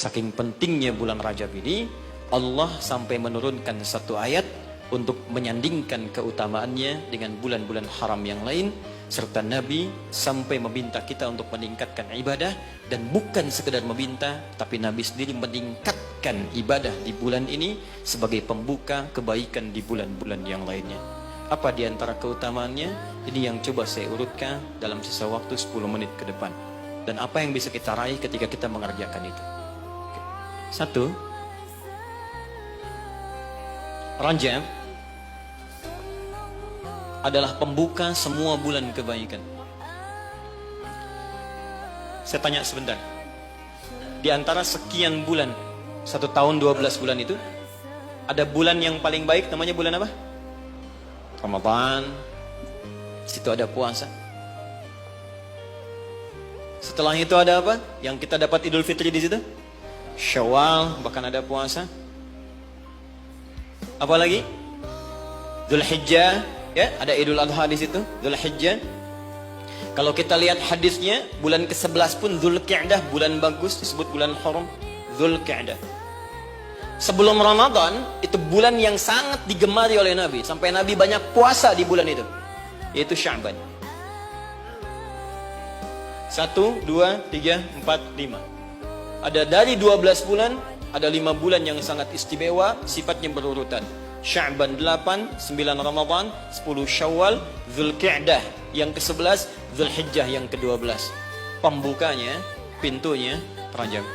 Saking pentingnya bulan Rajab ini, Allah sampai menurunkan satu ayat untuk menyandingkan keutamaannya dengan bulan-bulan haram yang lain, serta Nabi sampai meminta kita untuk meningkatkan ibadah, dan bukan sekedar meminta, tapi Nabi sendiri meningkatkan ibadah di bulan ini sebagai pembuka kebaikan di bulan-bulan yang lainnya. Apa di antara keutamaannya? Ini yang coba saya urutkan dalam sisa waktu 10 menit ke depan. Dan apa yang bisa kita raih ketika kita mengerjakan itu? Satu, Rajab adalah pembuka semua bulan kebaikan. Saya tanya sebentar. Di antara sekian bulan, 1 tahun 12 bulan itu, ada bulan yang paling baik, namanya bulan apa? Ramadan. Situ ada puasa. Setelah itu ada apa? Yang kita dapat Idul Fitri di situ? Syawal, bahkan ada puasa. Apa lagi? Dzulhijjah, ya, ada Idul Adha di situ, Dzulhijjah. Kalau kita lihat hadisnya, bulan ke-11 pun Dzulqa'dah, bulan bagus, disebut bulan haram, Dzulqa'dah. Sebelum Ramadan, itu bulan yang sangat digemari oleh Nabi, sampai Nabi banyak puasa di bulan itu, yaitu Sya'ban. 1, 2, 3, 4, 5. Ada dari 12 bulan, ada 5 bulan yang sangat istimewa, sifatnya berurutan. Sya'ban 8, 9 Ramadan, 10 Syawal, Dzulqa'dah yang ke-11, Dzulhijjah yang ke-12. Pembukanya, pintunya Rajab.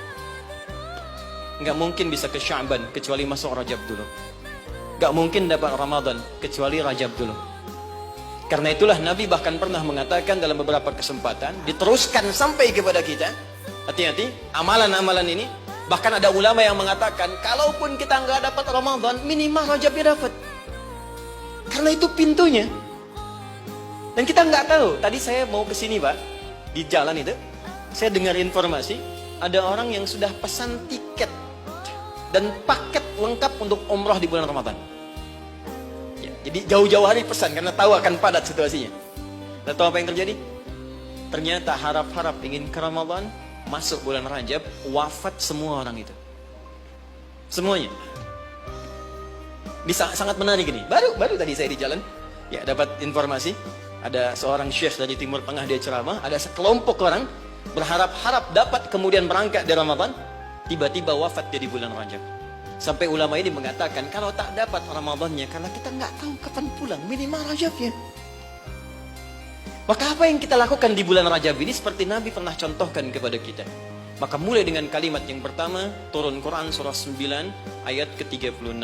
Nggak mungkin bisa ke Sya'ban kecuali masuk Rajab dulu. Nggak mungkin dapat Ramadan kecuali Rajab dulu. Karena itulah Nabi bahkan pernah mengatakan dalam beberapa kesempatan, diteruskan sampai kepada kita, hati-hati, amalan-amalan ini. Bahkan ada ulama yang mengatakan, kalaupun kita nggak dapat Ramadan, minimal Rajabnya dapat. Karena itu pintunya. Dan kita nggak tahu. Tadi saya mau ke sini, Pak, di jalan itu, saya dengar informasi, ada orang yang sudah pesan tiket dan paket lengkap untuk umrah di bulan Ramadan. Ya, jadi jauh-jauh hari pesan, karena tahu akan padat situasinya. Dan tahu apa yang terjadi? Ternyata harap-harap ingin ke Ramadan, masuk bulan Rajab, wafat semua orang itu. Semuanya. Bisa sangat menarik ini. Baru tadi saya di jalan, ya, dapat informasi, ada seorang syekh dari Timur Tengah, dia ceramah, ada sekelompok orang berharap-harap dapat kemudian berangkat di Ramadan, tiba-tiba wafat dia di bulan Rajab. Sampai ulama ini mengatakan, kalau tak dapat Ramadannya, karena kita nggak tahu kapan pulang, minimal Rajabnya. Maka apa yang kita lakukan di bulan Rajab ini seperti Nabi pernah contohkan kepada kita. Maka mulai dengan kalimat yang pertama, turun Quran surah 9 ayat ke-36.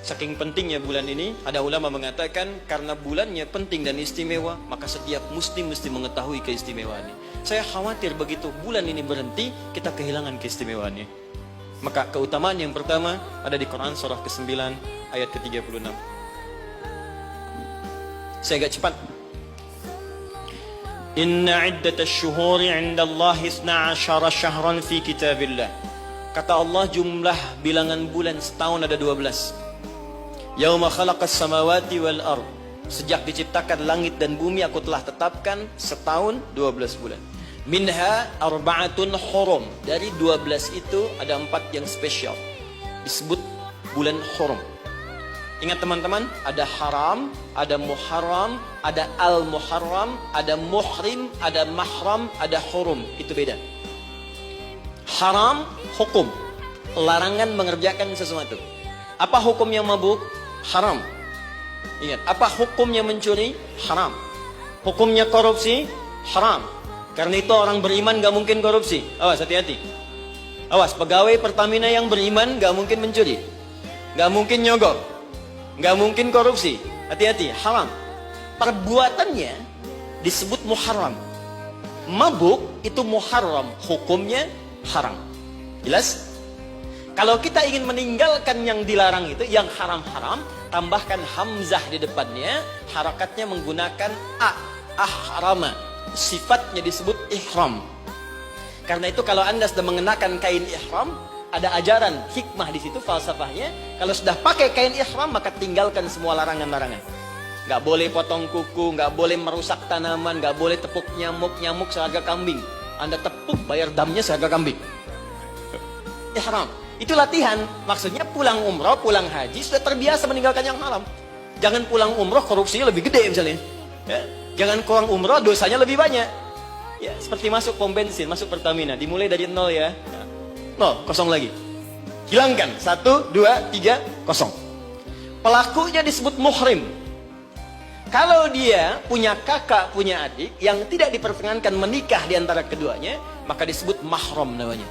Saking pentingnya bulan ini, ada ulama mengatakan karena bulannya penting dan istimewa, maka setiap muslim mesti mengetahui keistimewaannya. Saya khawatir begitu bulan ini berhenti, kita kehilangan keistimewaannya. Maka keutamaan yang pertama ada di Quran surah ke-9 ayat ke-36. Saya agak cepat. Inna iddatasy syuhuri 'indallahi 12 syahran fi kitabillah. Kata Allah, jumlah bilangan bulan setahun ada 12. Yauma khalaqas samawati wal ard. Sejak diciptakan langit dan bumi, aku telah tetapkan setahun 12 bulan. Minha arba'atun hurum. Dari 12 itu ada 4 yang spesial, disebut bulan hurum. Ingat teman-teman, ada haram, ada muharram, ada al-muharram, ada muhrim, ada mahram, ada hurum. Itu beda. Haram, hukum, larangan mengerjakan sesuatu. Apa hukumnya mabuk? Haram. Ingat, apa hukumnya mencuri? Haram. Hukumnya korupsi? Haram. Karena itu orang beriman gak mungkin korupsi. Awas, hati-hati. Awas, pegawai Pertamina yang beriman gak mungkin mencuri, gak mungkin nyogok, gak mungkin korupsi. Hati-hati, haram. Perbuatannya disebut muharram. Mabuk itu muharram, hukumnya haram. Jelas? Kalau kita ingin meninggalkan yang dilarang itu, yang haram-haram, tambahkan hamzah di depannya, harakatnya menggunakan ahrama. Sifatnya disebut ihram. Karena itu kalau Anda sudah mengenakan kain ihram, ada ajaran hikmah di situ, falsafahnya. Kalau sudah pakai kain ihram, maka tinggalkan semua larangan-larangan. Gak boleh potong kuku, gak boleh merusak tanaman, gak boleh tepuk nyamuk seharga kambing. Anda tepuk, bayar damnya seharga kambing. ihram. Itu latihan. Maksudnya pulang umroh, pulang haji sudah terbiasa meninggalkan yang haram. Jangan pulang umroh korupsinya lebih gede misalnya. Ya. Jangan kurang umroh dosanya lebih banyak. Ya, seperti masuk pom bensin, masuk Pertamina, dimulai dari 0 ya. 0, kosong lagi. Hilangkan. 1, 2, 3, kosong. Pelakunya disebut muhrim. Kalau dia punya kakak, punya adik yang tidak diperkenankan menikah di antara keduanya, maka disebut mahram namanya.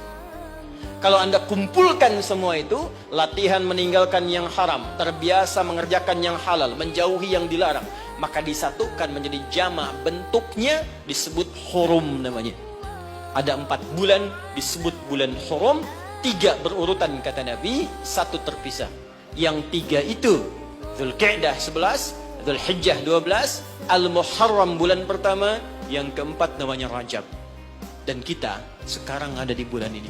Kalau Anda kumpulkan semua itu, latihan meninggalkan yang haram, terbiasa mengerjakan yang halal, menjauhi yang dilarang, maka disatukan menjadi jama', bentuknya disebut hurum namanya. Ada 4 bulan disebut bulan hurum, 3 berurutan kata Nabi, 1 terpisah. Yang 3 itu Dzulqa'dah 11, Dzulhijjah 12, Al-Muharram bulan pertama, yang keempat namanya Rajab. Dan kita sekarang ada di bulan ini.